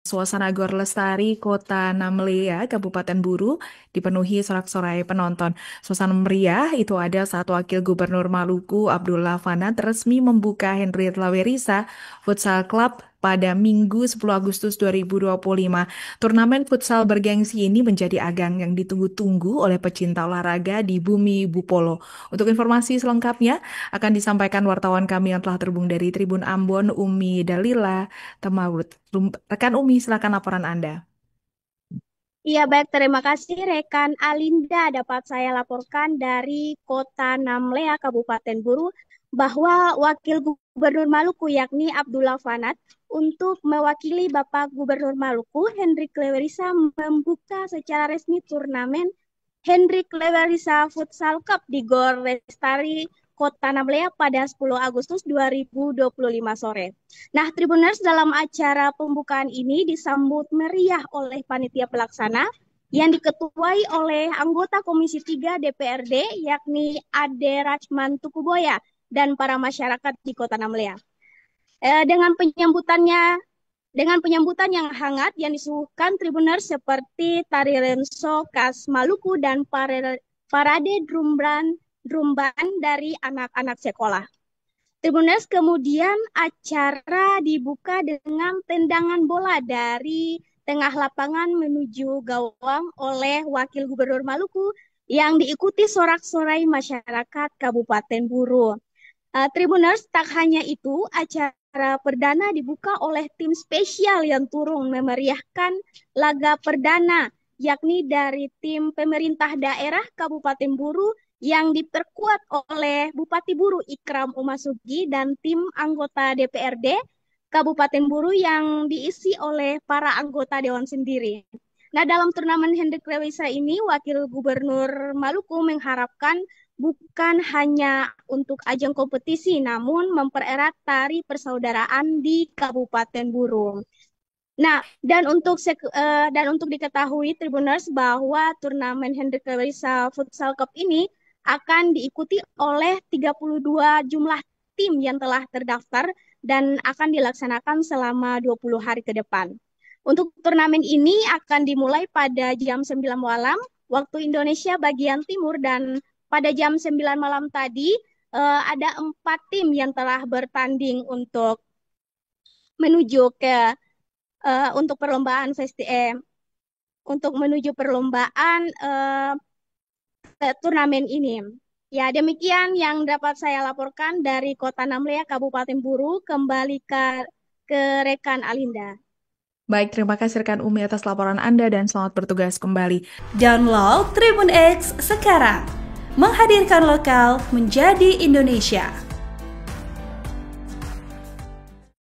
Suasana Gor Lestari, Kota Namlea, Kabupaten Buru, dipenuhi sorak-sorai penonton. Suasana meriah itu ada saat Wakil Gubernur Maluku, Abdullah Fanat, resmi membuka Henry Lawerisa Futsal Club pada Minggu 10 Agustus 2025. Turnamen futsal bergengsi ini menjadi ajang yang ditunggu-tunggu oleh pecinta olahraga di bumi Bupolo. Untuk informasi selengkapnya akan disampaikan wartawan kami yang telah terhubung dari Tribun Ambon, Umi Dalila Temawut. Rekan Umi, silakan laporan Anda. Iya baik, terima kasih rekan Alinda. Dapat saya laporkan dari Kota Namlea, Kabupaten Buru, bahwa Wakil Gubernur Maluku yakni Abdullah Fanat untuk mewakili Bapak Gubernur Maluku, Hendrik Lewerisa, membuka secara resmi turnamen Hendrik Lewerisa Futsal Cup di Gor Lestari, Kota Namlea pada 10 Agustus 2025 sore. Nah, Tribuners, dalam acara pembukaan ini disambut meriah oleh panitia pelaksana yang diketuai oleh anggota Komisi 3 DPRD yakni Ade Rachman Tukuboya dan para masyarakat di Kota Namlea. Dengan penyambutan yang hangat yang disuguhkan Tribuners seperti tari lenso khas Maluku dan parade drum band dari anak-anak sekolah. Tribuners, kemudian acara dibuka dengan tendangan bola dari tengah lapangan menuju gawang oleh Wakil Gubernur Maluku yang diikuti sorak-sorai masyarakat Kabupaten Buru. Tribuners, tak hanya itu, acara perdana dibuka oleh tim spesial yang turun memeriahkan laga perdana, yakni dari tim pemerintah daerah Kabupaten Buru yang diperkuat oleh Bupati Buru Ikram Umasugi dan tim anggota DPRD Kabupaten Buru yang diisi oleh para anggota dewan sendiri. Nah, dalam turnamen Hendrik Lewisa ini, Wakil Gubernur Maluku mengharapkan bukan hanya untuk ajang kompetisi, namun mempererat tari persaudaraan di Kabupaten Buru. Nah, dan untuk diketahui Tribuners bahwa turnamen Hendrik Lewisa Futsal Cup ini akan diikuti oleh 32 jumlah tim yang telah terdaftar dan akan dilaksanakan selama 20 hari ke depan. Untuk turnamen ini akan dimulai pada jam 9 malam waktu Indonesia bagian timur dan pada jam 9 malam tadi ada 4 tim yang telah bertanding menuju ke untuk perlombaan untuk menuju perlombaan turnamen ini. Ya, demikian yang dapat saya laporkan dari Kota Namlea, Kabupaten Buru, kembali ke rekan Alinda. Baik, terima kasih rekan Umi atas laporan Anda dan selamat bertugas kembali. Download Tribun X sekarang. Menghadirkan lokal menjadi Indonesia.